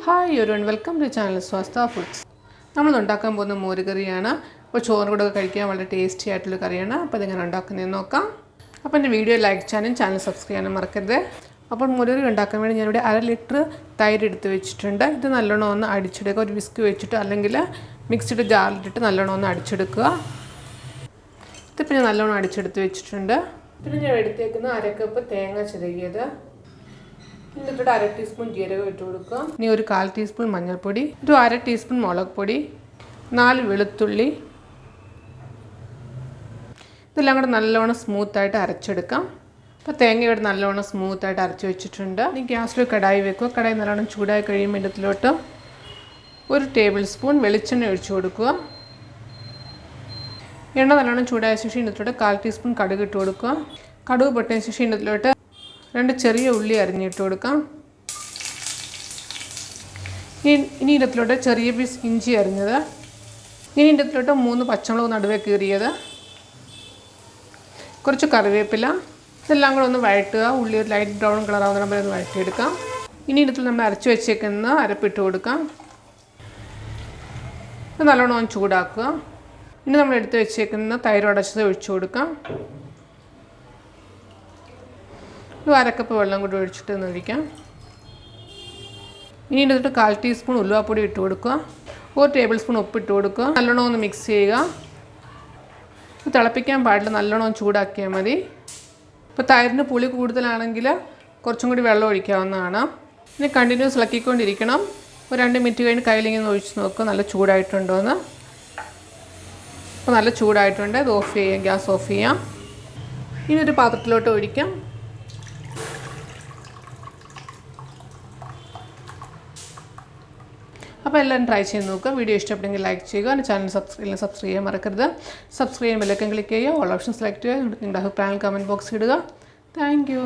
Hi everyone, welcome to channel Swastha foods. നമ്മൾ ഉണ്ടാക്കാൻ പോകുന്ന മോര് കറിയാണ്. അപ്പോൾ ചോറിന് കൂടെ കഴിക്കാൻ വളരെ ടേസ്റ്റി ആയിട്ടുള്ള കറിയാണ്. അപ്പോൾ ഇതെങ്ങനെ ഉണ്ടാക്കുന്നതെന്ന് നോക്കാം. അപ്പോൾ എൻ്റെ വീഡിയോ ലൈക്ക് ചെയ്യാനും ചാനൽ സബ്സ്ക്രൈബ് ചെയ്യാനും മറക്കരുത്. അപ്പോൾ മോര് കറി ഉണ്ടാക്കാൻ വേണ്ടി ഞാനിവിടെ 1/2 ലിറ്റർ തൈര് എടുത്ത് വെച്ചിട്ടുണ്ട്. ഇത് നല്ലോണം ഒന്ന് അടിച്ചെടുക്കുക. ഒരു വിസ്ക് വെച്ചിട്ട് അല്ലെങ്കിൽ മിക്സിയുടെ ജാറിലിട്ടിട്ട് നല്ലോണം ഒന്ന് അടിച്ചെടുക്കുക. ഇതിപ്പോൾ ഞാൻ നല്ലോണം അടിച്ചെടുത്ത് വെച്ചിട്ടുണ്ട്. പിന്നെ ഞാൻ എടുത്തേക്കുന്ന 1/2 കപ്പ് തേങ്ങ ചിരകിയത്, ഇതിൻ്റെ 1/2 ടീസ്പൂൺ ജീരകം ഇട്ട് കൊടുക്കുക. ഇനി ഒരു 1/4 ടീസ്പൂൺ മഞ്ഞൾപ്പൊടി, ഒരു 1/2 ടീസ്പൂൺ മുളക് പൊടി, 4 വെളുത്തുള്ളി. ഇതെല്ലാം കൂടെ നല്ലോണം സ്മൂത്തായിട്ട് അരച്ചെടുക്കാം. അപ്പോൾ തേങ്ങ ഇവിടെ നല്ലോണം സ്മൂത്തായിട്ട് അരച്ച് വെച്ചിട്ടുണ്ട്. ഇനി ഗ്യാസിൽ കടായി വെക്കുക. കടായി നല്ലോണം ചൂടായി കഴിയുമ്പോൾ ഇതിലോട്ട് 1 ടേബിൾ സ്പൂൺ വെളിച്ചെണ്ണ ഒഴിച്ചു കൊടുക്കുക. എണ്ണ നല്ലോണം ചൂടായ ശേഷം ഇതിലോട്ട് 1/4 ടീസ്പൂൺ കടുക് ഇട്ട് കൊടുക്കുക. കടുക് പൊട്ടിയ ശേഷം ഇതിലോട്ട് 2 ചെറിയ ഉള്ളി അരിഞ്ഞിട്ട് കൊടുക്കാം. ഇനി ഇതിലോട്ട് ചെറിയ പീസ് ഇഞ്ചി അരിഞ്ഞത്, ഇനി ഇതിലോട്ട് 3 പച്ചമുളക് നടുവേ കീറിയത്, കുറച്ച് കറിവേപ്പില. ഇതെല്ലാം കൂടെ ഒന്ന് വഴറ്റുക. ഉള്ളി ഒരു ലൈറ്റ് ബ്രൗൺ കളർ ആവുന്ന ഒന്ന് വഴറ്റിയെടുക്കാം. ഇനി ഇതിൽ നമ്മൾ അരച്ച് വെച്ചേക്കുന്ന അരപ്പിട്ട് കൊടുക്കാം. ഇത് നല്ലോണം ഒന്ന് ചൂടാക്കുക. ഇനി നമ്മൾ എടുത്ത് വെച്ചേക്കുന്ന തൈര് ഉടച്ചത് ഒഴിച്ചു കൊടുക്കാം. ഒരു 1/2 കപ്പ് വെള്ളം കൂടി ഒഴിച്ചിട്ട് ഒന്ന് ഒഴിക്കാം. ഇനി ഇതിട്ട് 1/4 ടീസ്പൂൺ ഉലുവാപ്പൊടി ഇട്ട് കൊടുക്കുക. 1 ടേബിൾ സ്പൂൺ ഉപ്പിട്ട് കൊടുക്കുക. നല്ലോണം ഒന്ന് മിക്സ് ചെയ്യുക. ഇത് തിളപ്പിക്കാൻ പാടില്ല, നല്ലോണം ചൂടാക്കിയാൽ മതി. ഇപ്പോൾ തൈരിന് പുളി കൂടുതലാണെങ്കിൽ കുറച്ചും കൂടി വെള്ളം ഒഴിക്കാവുന്നതാണ്. ഇനി കണ്ടിന്യൂസ് ഇളക്കിക്കൊണ്ടിരിക്കണം. ഒരു 2 മിനിറ്റ് കഴിഞ്ഞ് കയ്യിലിങ്ങനെ ഒഴിച്ച് നോക്കുക നല്ല ചൂടായിട്ടുണ്ടോ എന്ന്. അപ്പോൾ നല്ല ചൂടായിട്ടുണ്ട്. ഇത് ഓഫ് ചെയ്യാം, ഗ്യാസ് ഓഫ് ചെയ്യാം. ഇനി ഒരു പാത്രത്തിലോട്ട് ഒഴിക്കാം. അപ്പോൾ എല്ലാവരും ട്രൈ ചെയ്ത് നോക്കുക. വീഡിയോ ഇഷ്ടപ്പെട്ടെങ്കിൽ ലൈക്ക് ചെയ്യുക. എൻ്റെ ചാനൽ സബ്സ്ക്രൈബ് ചെയ്യാൻ മറക്കരുത്. സബ്സ്ക്രൈബ് ചെയ്യാൻ ബെല്ലൈക്കൺ ക്ലിക്ക് ചെയ്യുക. ഓൾ ഓപ്ഷൻ സെലക്ട് ചെയ്യുക. നിങ്ങളുടെ അഭിപ്രായങ്ങൾ കമൻറ്റ് ബോക്സിൽ ഇടുക. Thank you.